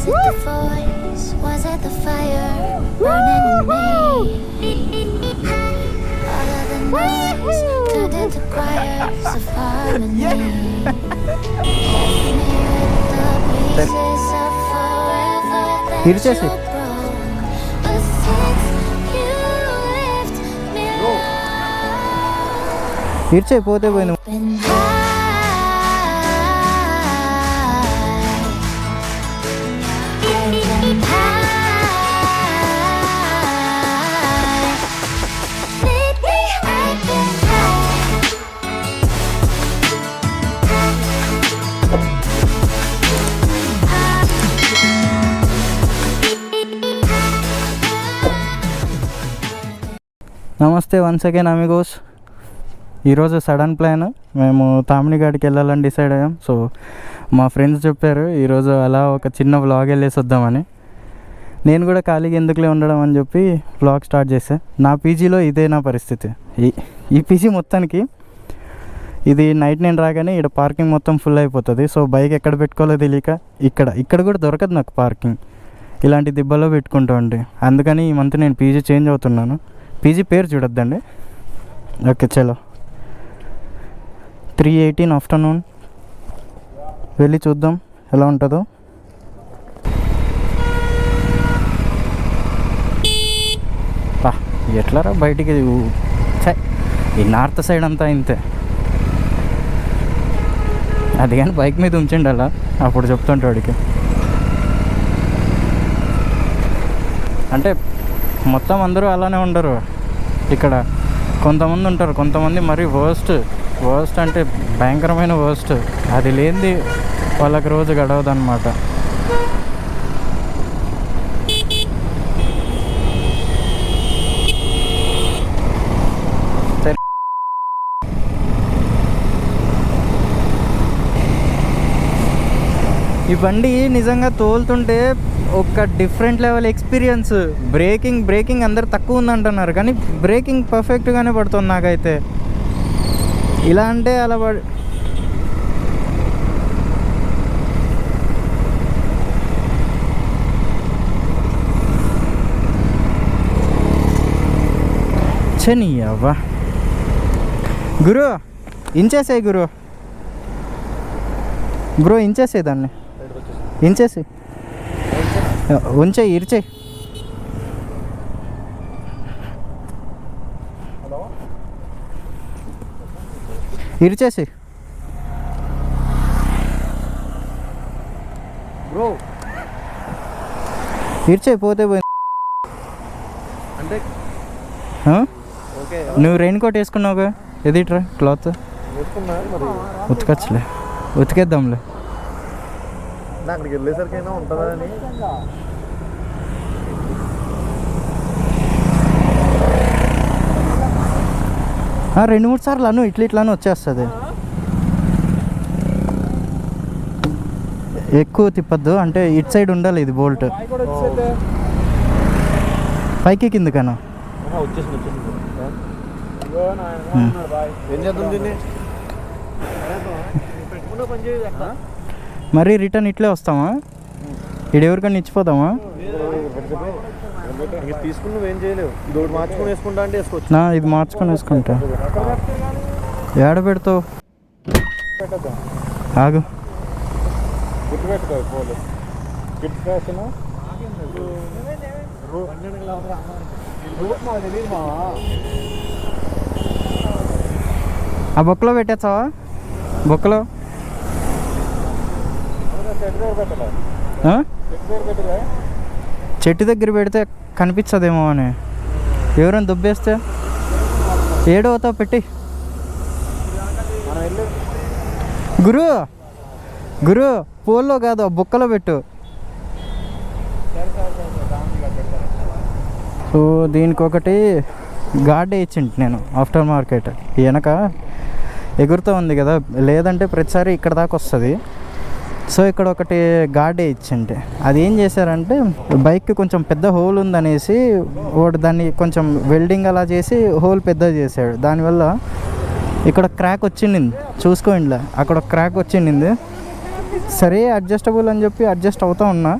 it the voice? Was it the fire burning in me? All of the noise turned into choirs of harmony. Left me with the pieces of forever that you broke. But since you left me alone, been నమస్తే once again Amigos. ఈరోజు sudden plan, మేము తామినిగాడికి వెళ్ళాలని decide అయ్యాం. So మా friends చెప్పారు ఈరోజు అలా ఒక చిన్న వ్లాగ్ వెళ్ళేసి వద్దామని. నేను కూడా ఖాళీగా ఎందుకులే ఉండడం అని చెప్పి వ్లాగ్ స్టార్ట్ చేశాను. నా పీజీలో ఇదే నా పరిస్థితి. ఈ పీజీ మొత్తానికి ఇది నైట్ నేను రాగానే ఇక్కడ పార్కింగ్ మొత్తం ఫుల్ అయిపోతుంది. సో బైక్ ఎక్కడ పెట్టుకోవాలో తెలియక ఇక్కడ కూడా దొరకదు నాకు పార్కింగ్. ఇలాంటి దిబ్బలో పెట్టుకుంటూ ఉంటే అందుకని ఈ మంత్ నేను పీజీ చేంజ్ అవుతున్నాను. పీజీ పేరు చూడొద్దండి. ఓకే చలో 3:18 ఆఫ్టర్నూన్ వెళ్ళి చూద్దాం ఎలా ఉంటుందో. ఎట్లారా బయటికి ఈ నార్త్ సైడ్ అంతా ఇంతే. అది కానీ బైక్ మీద ఉంచండి అలా, అప్పుడు చెప్తుంటాడికి. అంటే మొత్తం అందరూ అలానే ఉండరు ఇక్కడ. కొంతమంది ఉంటారు, కొంతమంది మరీ వర్స్ట్ అంటే భయంకరమైన వర్స్ట్. అది లేనిది వాళ్ళకి రోజు గడవదు అన్నమాట. ఈ బండి నిజంగా తోలుతుంటే ఒక డిఫరెంట్ లెవెల్ ఎక్స్పీరియన్స్. బ్రేకింగ్ అందరు తక్కువ ఉందంటున్నారు, కానీ బ్రేకింగ్ పర్ఫెక్ట్గానే పడుతుంది నాకైతే. ఇలా అంటే అలా చని అవ్వా. గురు ఇంచేసాయి బ్రో ఇంచేసాయి, దాన్ని ఇంచేసి ఉంచేయి, ఇరిచేయి. ఇరిచేసి బ్రో ఇరిచేయి, పోతే పోయింది. అంటే నువ్వు రెయిన్ కోట్ వేసుకున్నావుగా, ఎదిట్రా క్లాత్ ఉతకచ్చులే, ఉతికేద్దాంలే. అక్కడికి వెళ్ళేసరికైనా ఉంటుందా అని. 2-3 సార్లు అను ఇట్లాను వచ్చేస్తుంది. ఎక్కువ తిప్పద్దు, అంటే ఇటు సైడ్ ఉండాలి ఇది బోల్ట్. పైకి కిందకనా మరి రిటర్న్ ఇట్లే వస్తామా? ఇది ఎవరికైనా ఇచ్చిపోతామా? తీసుకుని నువ్వేం చేయలేవు. ఇది మార్చుకొని వేసుకుంటా అంటే వేసుకోవచ్చు. ఇది మార్చుకొని వేసుకుంటా. ఏడ పెడతావు? ఆగు. ఆ బొక్కలో పెట్టేస్తావా? బొక్కలో చెట్టు దగ్గర పెడితే కనిపించదేమో అని. ఎవరైనా దుబ్బేస్తే ఏడవుతావు పెట్టి. గురు పోల్లో కాదు, ఆ బొక్కలో పెట్టు. సో దీనికి ఒకటి గార్డే ఇచ్చింటి నేను ఆఫ్టర్ మార్కెట్. వెనక ఎగురుతూ ఉంది కదా, లేదంటే ప్రతిసారి ఇక్కడ దాకా వస్తుంది. సో ఇక్కడ ఒకటి గార్డే ఇచ్చింటే అది ఏం చేశారంటే బైక్కి కొంచెం పెద్ద హోల్ ఉందనేసి వాడు దాన్ని కొంచెం వెల్డింగ్ అలా చేసి హోల్ పెద్ద చేశాడు. దానివల్ల ఇక్కడ క్రాక్ వచ్చింది, చూసుకోండిలే, అక్కడ క్రాక్ వచ్చింది. సరే అడ్జస్టబుల్ అని చెప్పి అడ్జస్ట్ అవుతూ ఉన్నా,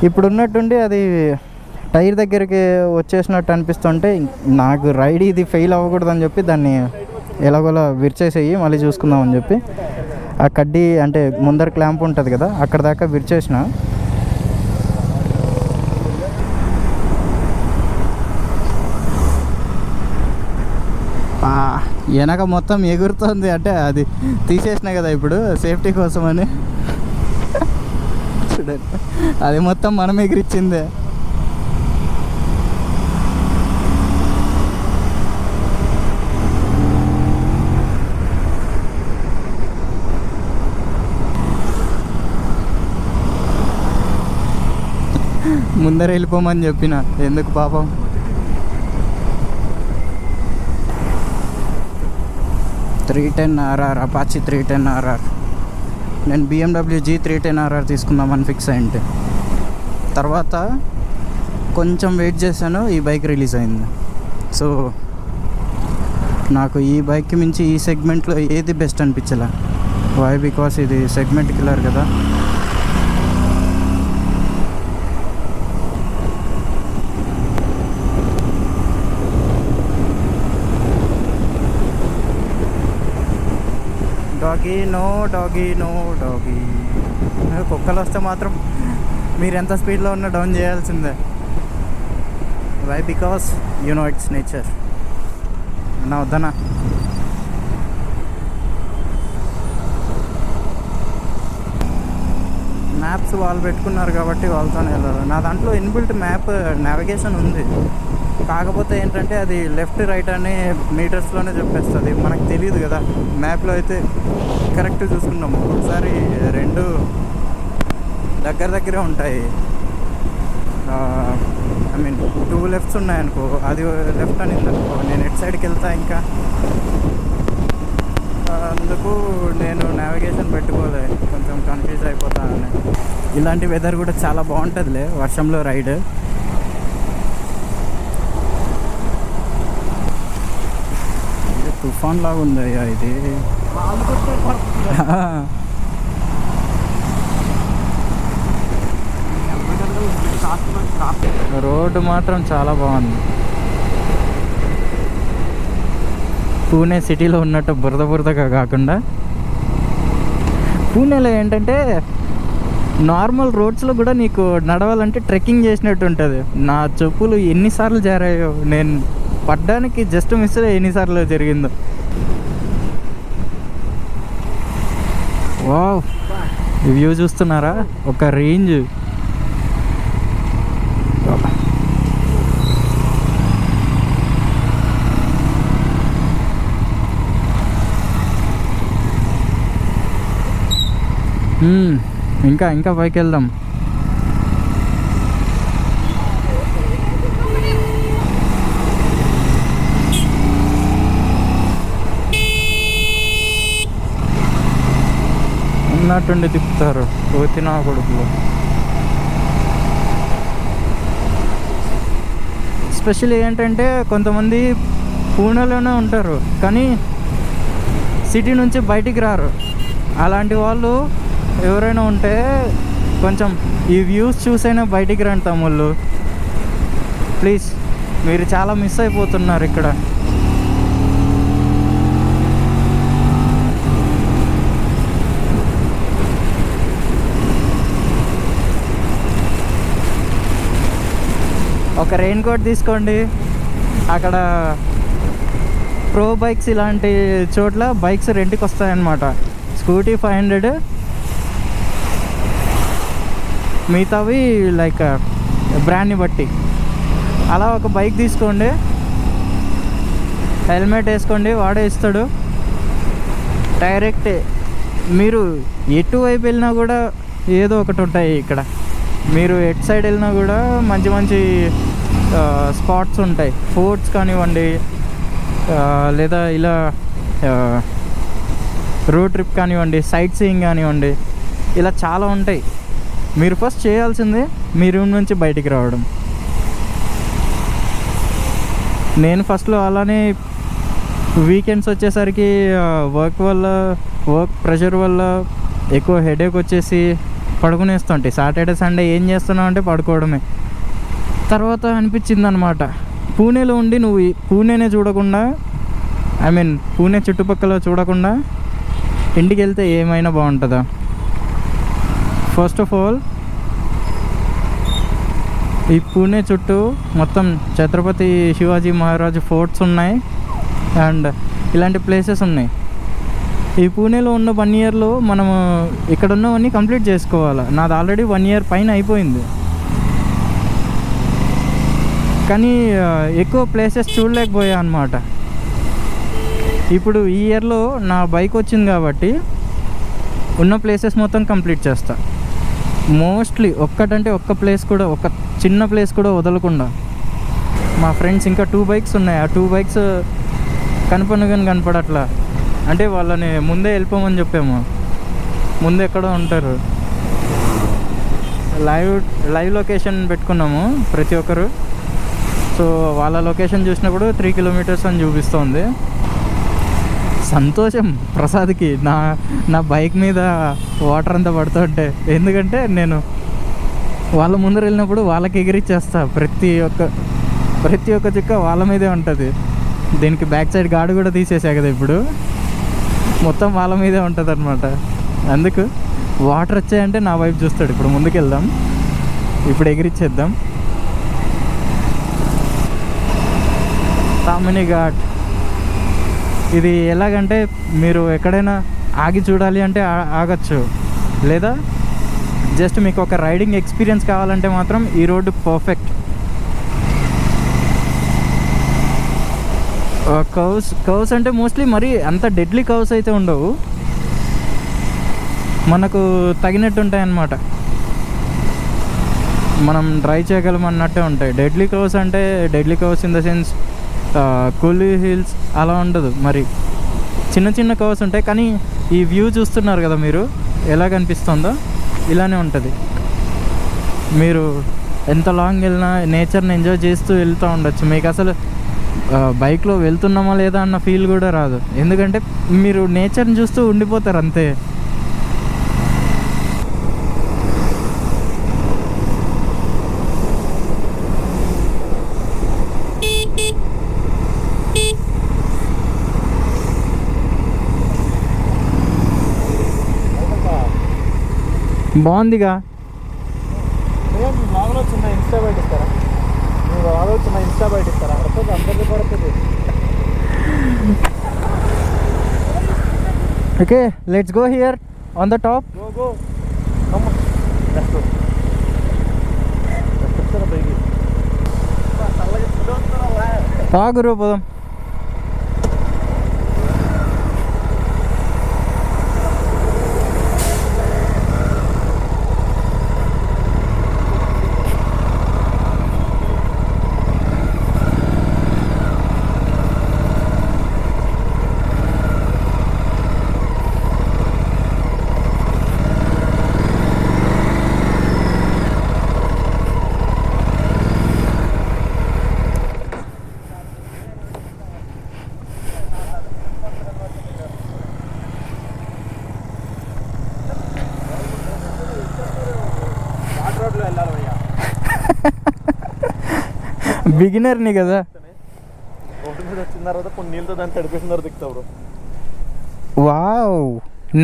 ఇప్పుడు ఉన్నట్టుండి అది టైర్ దగ్గరికి వచ్చేసినట్టు అనిపిస్తుంటే నాకు రైడ్ ఇది ఫెయిల్ అవ్వకూడదని చెప్పి దాన్ని ఎలాగోలా విరిచేసేయి మళ్ళీ చూసుకుందామని చెప్పి ఆ కడ్డీ అంటే ముందర క్లాంప్ ఉంటుంది కదా అక్కడ దాకా విరిచేసిన. వెనక మొత్తం ఎగురుతుంది అంటే అది తీసేసిన కదా ఇప్పుడు సేఫ్టీ కోసం అని. చూడండి అది మొత్తం మనం ఎగిరిచ్చిందే. ముందర వెళ్ళిపోమని చెప్పిన, ఎందుకు పాపం. RR Apache 310 RR. నేను BMW G310 RR తీసుకుందామని ఫిక్స్ అయింటే తర్వాత కొంచెం వెయిట్ చేశాను, ఈ బైక్ రిలీజ్ అయింది. సో నాకు ఈ బైక్కి మించి ఈ సెగ్మెంట్లో ఏది బెస్ట్ అనిపించలే. వై? బికాస్ ఇది సెగ్మెంట్ కిల్లర్ కదా. Doggy no doggy no doggy. కుక్కలు వస్తే మాత్రం మీరు ఎంత స్పీడ్లో ఉన్నా డౌన్ చేయాల్సిందే. Why? Because you know it's nature. అన్నా వద్దనా? మ్యాప్స్ వాళ్ళు పెట్టుకున్నారు కాబట్టి వాళ్ళతోనే వెళ్ళాలి. నా దాంట్లో ఇన్బిల్ట్ మ్యాప్ నావిగేషన్ ఉంది, కాకపోతే ఏంటంటే అది లెఫ్ట్ రైట్ అని మీటర్స్లోనే చెప్పేస్తుంది. మనకు తెలియదు కదా, మ్యాప్లో అయితే కరెక్ట్ చూసుకున్నాము. ఒకసారి రెండు దగ్గరే ఉంటాయి. ఐ మీన్ 2 లెఫ్ట్స్ ఉన్నాయనుకో, అది లెఫ్ట్ అని అనుకో, నేను ఎట్ సైడ్కి వెళ్తా ఇంకా. అందుకు నేను నావిగేషన్ పెట్టుకోలే, కొంచెం కన్ఫ్యూజ్ అయిపోతానని. ఇలాంటి వెదర్ కూడా చాలా బాగుంటుందిలే వర్షంలో రైడ్. తుఫాన్ లాగా ఉందయ్యా ఇది. రోడ్డు మాత్రం చాలా బాగుంది. పూణే సిటీలో ఉన్నట్టు బురదగా కాకుండా, పూణేలో ఏంటంటే నార్మల్ రోడ్స్లో కూడా నీకు నడవాలంటే ట్రెక్కింగ్ చేసినట్టు ఉంటుంది. నా చెప్పులు ఎన్నిసార్లు జారాయో, నేను పడ్డానికి జస్ట్ మిస్ ఎన్నిసార్లు జరిగిందో. వావ్, వ్యూ చూస్తున్నారా? ఒక రేంజ్. ఇంకా పైకి వెళ్దాం. ఉన్నట్టుండి తిప్పుతారు పోతినా కొడుకులు. స్పెషల్ ఏంటంటే కొంతమంది పూణేలోనే ఉంటారు కానీ సిటీ నుంచి బయటికి రారు. అలాంటి వాళ్ళు ఎవరైనా ఉంటే కొంచెం ఈ వ్యూస్ చూసైనా బయటికి రండి తమ్ముళ్ళు, ప్లీజ్. మీరు చాలా మిస్ అయిపోతున్నారు ఇక్కడ. ఒక రెయిన్ కోట్ తీసుకోండి. అక్కడ ప్రో బైక్స్ ఇలాంటి చోట్ల బైక్స్ రెంట్కి వస్తాయన్నమాట. స్కూటీ 500, మిగతావి లైక్ బ్రాండ్ని బట్టి. అలా ఒక బైక్ తీసుకోండి, హెల్మెట్ వేసుకోండి, వాడే ఇస్తాడు. డైరెక్ట్ మీరు ఎటువైపు వెళ్ళినా కూడా ఏదో ఒకటి ఉంటాయి ఇక్కడ. మీరు ఎటు సైడ్ వెళ్ళినా కూడా మంచి స్పాట్స్ ఉంటాయి. ఫోర్ట్స్ కానివ్వండి, లేదా ఇలా రోడ్ ట్రిప్ కానివ్వండి, సైట్ సీయింగ్ కానివ్వండి, ఇలా చాలా ఉంటాయి. మీరు ఫస్ట్ చేయాల్సిందే మీ రూమ్ నుంచి బయటికి రావడం. నేను ఫస్ట్లో అలానే వీకెండ్స్ వచ్చేసరికి వర్క్ ప్రెషర్ వల్ల ఎక్కువ హెడేక్ వచ్చేసి పడుకునేస్తుంటాయి. సాటర్డే సండే ఏం చేస్తున్నావు అంటే పడుకోవడమే. తర్వాత అనిపించింది అనమాట, పూణేలో ఉండి నువ్వు పూణేనే చూడకుండా, ఐ మీన్ పూణే చుట్టుపక్కల చూడకుండా ఇంటికి వెళ్తే ఏమైనా బాగుంటుందా? ఫస్ట్ ఆఫ్ ఆల్ ఈ పూణే చుట్టూ మొత్తం ఛత్రపతి శివాజీ మహారాజ్ ఫోర్ట్స్ ఉన్నాయి అండ్ ఇలాంటి ప్లేసెస్ ఉన్నాయి. ఈ పూణేలో ఉన్న 1 ఇయర్లో మనము ఇక్కడ ఉన్నవన్నీ కంప్లీట్ చేసుకోవాలి. నాది ఆల్రెడీ 1 ఇయర్ పైన అయిపోయింది, కానీ ఎక్కువ ప్లేసెస్ చూడలేకపోయా అనమాట. ఇప్పుడు ఈ ఇయర్లో నా బైక్ వచ్చింది కాబట్టి ఉన్న ప్లేసెస్ మొత్తం కంప్లీట్ చేస్తా. మోస్ట్లీ ఒక్కటంటే ఒక్క ప్లేస్ కూడా, ఒక చిన్న ప్లేస్ కూడా వదలకుండా. మా ఫ్రెండ్స్ ఇంకా 2 బైక్స్ ఉన్నాయి. ఆ 2 బైక్స్ కనపడగానే కనపడట్లా, అంటే వాళ్ళని ముందే వెళ్ళిపోమని చెప్పాము. ముందే ఎక్కడో ఉంటారు. లైవ్ లొకేషన్ పెట్టుకున్నాము ప్రతి ఒక్కరు. సో వాళ్ళ లొకేషన్ చూసినప్పుడు 3 కిలోమీటర్స్ అని చూపిస్తోంది. సంతోషం ప్రసాద్కి నా బైక్ మీద వాటర్ అంతా పడుతుంటే, ఎందుకంటే నేను వాళ్ళ ముందర వెళ్ళినప్పుడు వాళ్ళకి ఎగిరిచ్చేస్తా. ప్రతి ఒక్క చుక్క వాళ్ళ మీదే ఉంటుంది. దీనికి బ్యాక్ సైడ్ గాడు కూడా తీసేసా కదా, ఇప్పుడు మొత్తం వాళ్ళ మీదే ఉంటుంది అనమాట. అందుకు వాటర్ వచ్చాయంటే నా వైపు చూస్తాడు. ఇప్పుడు ముందుకు వెళ్దాం, ఇప్పుడు ఎగిరిచ్చేద్దాం. తామిని ఘాట్ ఇది ఎలాగంటే మీరు ఎక్కడైనా ఆగి చూడాలి అంటే ఆగచ్చు, లేదా జస్ట్ మీకు ఒక రైడింగ్ ఎక్స్పీరియన్స్ కావాలంటే మాత్రం ఈ రోడ్డు పర్ఫెక్ట్. కర్వ్స్ అంటే మోస్ట్లీ మరి అంత డెడ్లీ కర్వ్స్ అయితే ఉండవు, మనకు తగినట్టు ఉంటాయి అన్నమాట. మనం డ్రైవ్ చేయగలం అన్నట్టే ఉంటాయి. డెడ్లీ కర్వ్స్ అంటే deadly curves in the sense కూలీ హిల్స్ అలా ఉండదు. మరి చిన్న కర్వ్స్ ఉంటాయి, కానీ ఈ వ్యూ చూస్తున్నారు కదా మీరు, ఎలా కనిపిస్తుందో ఇలానే ఉంటుంది. మీరు ఎంత లాంగ్ వెళ్ళినా నేచర్ని ఎంజాయ్ చేస్తూ వెళ్తూ ఉండొచ్చు. మీకు అసలు బైక్లో వెళ్తున్నామా లేదా అన్న ఫీల్ కూడా రాదు, ఎందుకంటే మీరు నేచర్ని చూస్తూ ఉండిపోతారు అంతే. బాగుందిగా. చిన్న ఇన్స్టా బయట ఇస్తారా? చిన్న ఇన్స్టా బయట ఇస్తారా? పడుతుంది, అందరికీ పడుతుంది. Okay, let's go here on the top. Go come let's go. గురు పోదాం. బిగినర్ని కదా, రోడ్డు మీద వచ్చిన తర్వాత కొన్ని నీళ్ళతో దాన్ని తడిపేసిన తర్వాత దిగుతావు బ్రో. Wow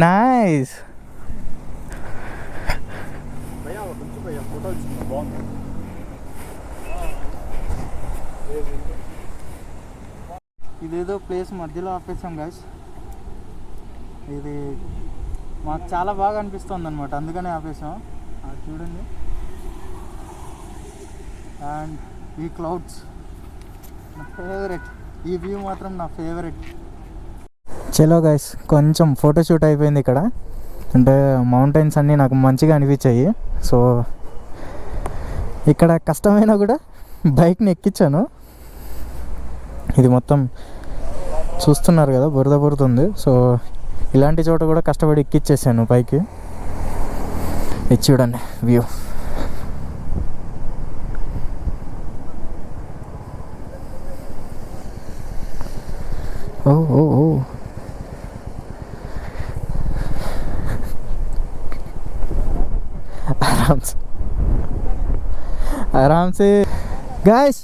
nice. ఇదేదో ప్లేస్ మధ్యలో ఆపేసాం గైస్. ఇది మాకు చాలా బాగా అనిపిస్తుంది అనమాట, అందుకనే ఆపేసాం. అది చూడండి, అండ్ ఈ క్లౌడ్స్ నా ఫేవరెట్. ఈ వ్యూ మాత్రం నా ఫేవరెట్. చలో గైస్, కొంచెం ఫోటోషూట్ అయిపోయింది ఇక్కడ. అంటే మౌంటైన్స్ అన్నీ నాకు మంచిగా అనిపించాయి. సో ఇక్కడ కష్టమైనా కూడా బైక్ని ఎక్కించాను. ఇది మొత్తం చూస్తున్నారు కదా, బురద ఉంది. సో ఇలాంటి చోట కూడా కష్టపడి ఎక్కిచ్చేసాను పైకి. ఇది చూడండి వ్యూ. ఓ ఓ ఓ आराम से गाइस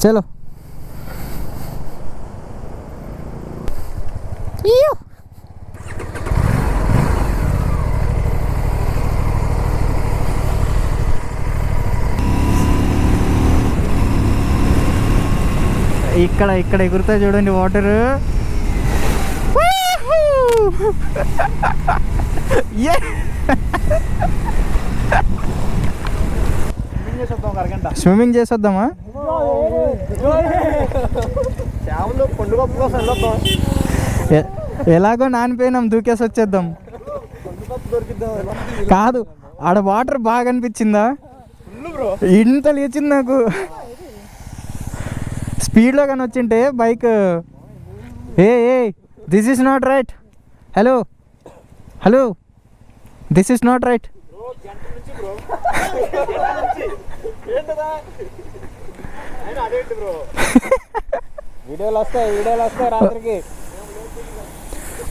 चलो ఇక్కడ ఇక్కడ ఎగురుతాయి చూడండి వాటర్. స్విమ్మింగ్ చేసేద్దామా? ఎలాగో నానిపోయినాం, దూకేసి వచ్చేద్దాం. కాదు, ఆడ వాటర్ బాగా అనిపించిందా? ఇంత లేచింది నాకు. స్పీడ్లో కానీ వచ్చింటే bike A this is not right. Hello hello this is not right. వీడియోలు వస్తాయి రాత్రికి.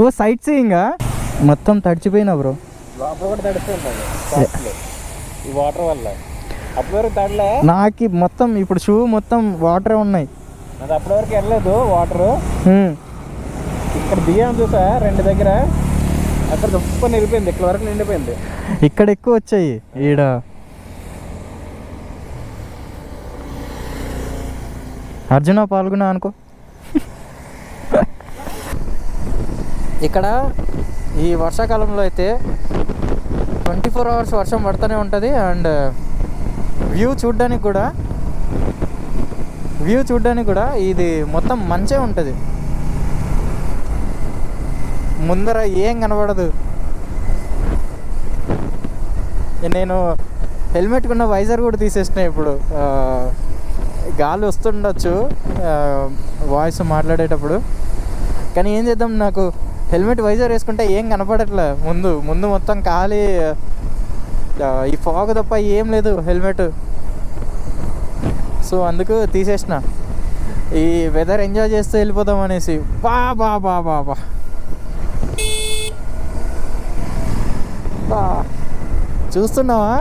ఓ సైట్ సీయింగా మొత్తం తడిచిపోయినా బ్రో. లోపల కూడా తడిస్తుంటుంది ఈ వాటర్ వల్ల. అప్పటి వరకు తడలే నాకు మొత్తం ఇప్పుడు షూ మొత్తం వాటరే ఉన్నాయి. అది అప్పటి వరకు వెళ్ళలేదు వాటరు. ఇక్కడ దిగాను చూసా 2 దగ్గర, అక్కడ దుప్ప నిలిపోయింది, ఇక్కడ వరకు నిండిపోయింది. ఇక్కడ ఎక్కువ వచ్చాయి. ఈడ అర్జున పాల్గొనా అనుకో. ఇక్కడ ఈ వర్షాకాలంలో అయితే 24 hours వర్షం పడుతూనే ఉంటుంది. అండ్ వ్యూ చూడ్డానికి కూడా ఇది మొత్తం మంచే ఉంటుంది. ముందర ఏం కనబడదు. నేను హెల్మెట్ కున్న వైజర్ కూడా తీసేసిన. ఇప్పుడు గాలి వస్తుండొచ్చు వాయిస్ మాట్లాడేటప్పుడు, కానీ ఏం చేద్దాం, నాకు హెల్మెట్ వైజర్ వేసుకుంటే ఏం కనపడట్లే. ముందు మొత్తం ఖాళీ, ఈ ఫాగ్ తప్ప ఏం లేదు హెల్మెట్. సో అందుకు తీసేసిన. ఈ వెదర్ ఎంజాయ్ చేస్తూ వెళ్ళిపోదాం అనేసి. బా చూస్తున్నావా?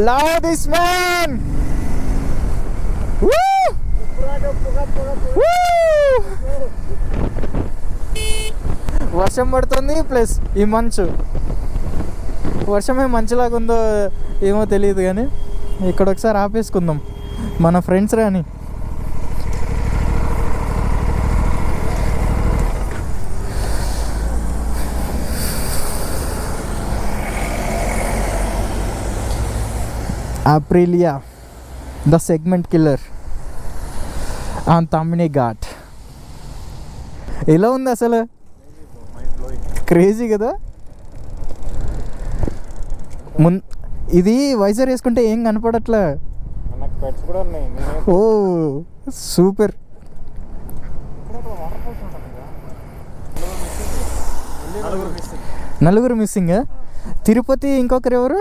Love this man. వర్షం పడుతుంది ప్లస్ ఈ మంచు. వర్షమే మంచులాగా ఉందో ఏమో తెలియదు, కానీ ఇక్కడ ఒకసారి ఆపేసుకుందాం మన ఫ్రెండ్స్ రాని. Aprilia, the segment killer on Tamini Ghat. ఎలా ఉంది అసలు? క్రేజీ కదా. ఇది వైజర్ వేసుకుంటే ఏం కనపడట్లే. Oh super. నలుగురు మిస్సింగ్. తిరుపతి ఇంకొకరు ఎవరు?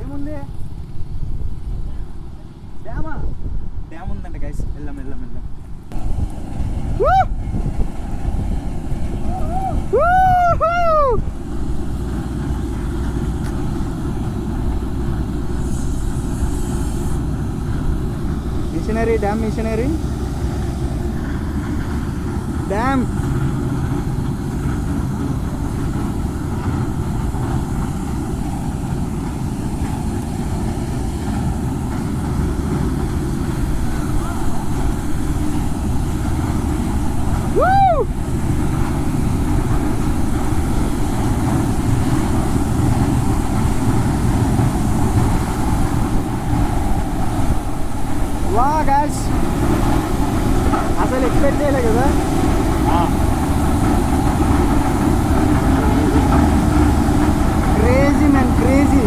ఏముంది? డ్యామ్ ఉందంట గైస్. వెళ్దాం. Missionary dam. వా గాయ్స్, అసలు ఎక్స్పెక్ట్ చేయలే కదా. Crazy man, crazy.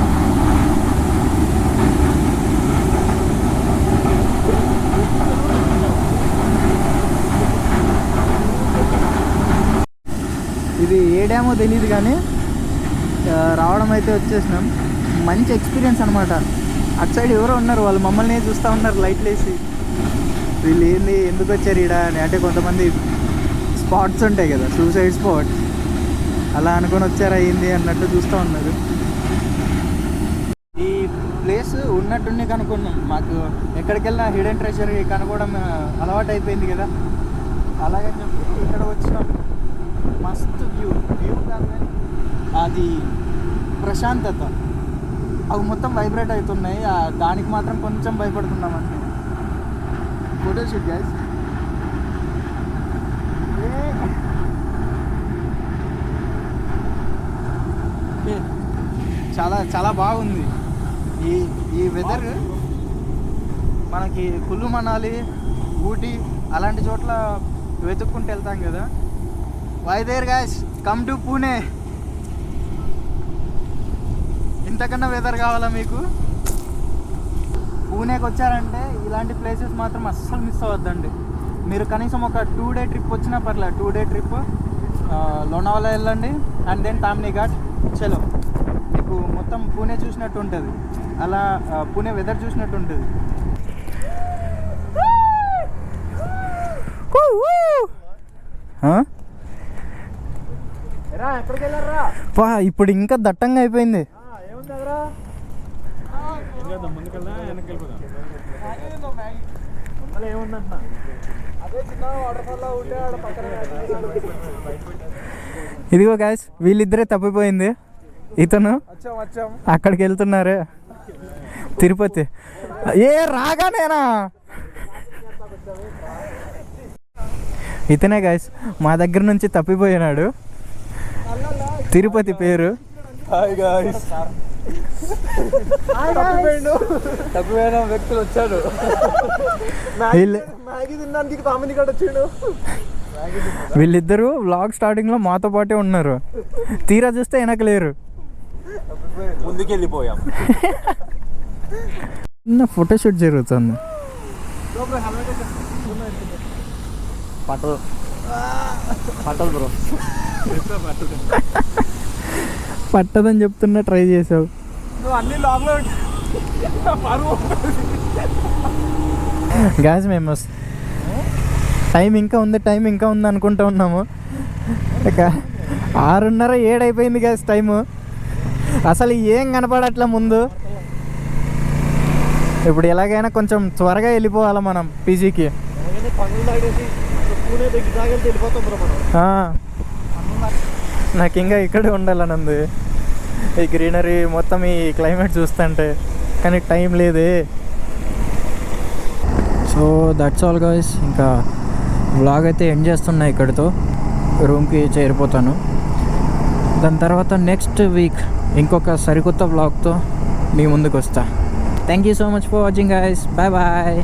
ఇది ఏ డ్యామో తెలియదు, కానీ రావడం అయితే వచ్చేసినాం. మంచి ఎక్స్పీరియన్స్ అనమాట. అటు సైడ్ ఎవరో ఉన్నారు, వాళ్ళు మమ్మల్ని చూస్తూ ఉన్నారు లైట్లు వేసి. వీళ్ళు ఏంది ఎందుకు వచ్చారు ఈడ అని. అంటే కొంతమంది స్పాట్స్ ఉంటాయి కదా, సూసైడ్ స్పాట్, అలా అనుకొని వచ్చారా ఏంది అన్నట్టు చూస్తూ ఉన్నారు. ఈ ప్లేస్ ఉన్నట్టుండి కనుక్కున్నాం. మాకు ఎక్కడికి వెళ్ళినా హిడెన్ ట్రెజర్ కనుక్కోవడం అలవాటు అయిపోయింది కదా, అలాగని చెప్పి ఇక్కడ వచ్చినాం. మస్తు వ్యూ కాదు కానీ అది ప్రశాంతత, అవి మొత్తం వైబ్రేట్ అవుతున్నాయి. దానికి మాత్రం కొంచెం భయపడుతున్నాం అంతే. Photo shoot guys. చాలా చాలా బాగుంది ఈ వెదర్. మనకి కుల్లు మనాలి, ఊటీ అలాంటి చోట్ల వెతుక్కుంటూ వెళ్తాం కదా. Hi there guys, come to Pune. ఇంతకన్నా వెదర్ కావాలా మీకు? పూణేకి వచ్చారంటే ఇలాంటి ప్లేసెస్ మాత్రం అస్సలు మిస్ అవ్వద్దండి. మీరు కనీసం ఒక 2 డే ట్రిప్ వచ్చినా పర్లేదు. 2 డే ట్రిప్ లోనావాలా వెళ్ళండి అండ్ దెన్ తామ్ని ఘాట్. చలో, మీకు మొత్తం పూణే చూసినట్టు ఉంటుంది. అలా పూణే వెదర్ చూసినట్టు ఉంటుంది. ఎక్కడికి వెళ్ళారా? ఇప్పుడు ఇంకా దట్టంగా అయిపోయింది. ముందుకెళ్దా వెనక్కి వెళ్ళిపోదాం? ఏముందంట అదే చిన్న వాటర్ఫాల్ ఉంటే ఆడ పక్కన. ఇదిగో గాయస్, వీళ్ళిద్దరే తప్పిపోయింది. ఇతను వచ్చాం అక్కడికి వెళ్తున్నారు, తిరుపతి. ఏ రాగానేనా? ఇతనే గాయస్ మా దగ్గర నుంచి తప్పిపోయినాడు. తిరుపతి పేరు. తప్పిపోయిన వ్యక్తులు వచ్చాడు. మ్యాగీ తినడానికి తామిని కూడా వచ్చాడు. వీళ్ళిద్దరూ వ్లాగ్ స్టార్టింగ్లో మాతో పాటే ఉన్నారు, తీరా చూస్తే వెనకలేరు. ముందుకెళ్ళిపోయాం. చిన్న ఫోటోషూట్ జరుగుతుంది. పట్టదు బ్రో. పట్టదని చెప్తున్నా ట్రై చేసావు. నువ్వు అన్ని లోపల గ్యాస్ మేము టైం ఇంకా ఉంది అనుకుంటా ఉన్నాము. 6:30 7 అయిపోయింది గ్యాస్ టైము. అసలు ఏం కనపడట్లే ముందు. ఇప్పుడు ఎలాగైనా కొంచెం త్వరగా వెళ్ళిపోవాలి మనం పీజీకి. నాకు ఇంకా ఇక్కడే ఉండాలని ఉంది, ఈ గ్రీనరీ మొత్తం, ఈ క్లైమేట్ చూస్తుంటే. కానీ టైం లేదే. So that's all guys. ఇంకా వ్లాగ్ అయితే ఎండ్ చేస్తున్నా ఇక్కడితో. రూమ్కి చేరిపోతాను. దాని తర్వాత నెక్స్ట్ వీక్ ఇంకొక సరికొత్త వ్లాగ్తో మీ ముందుకు వస్తా. Thank you so much for watching guys. Bye bye.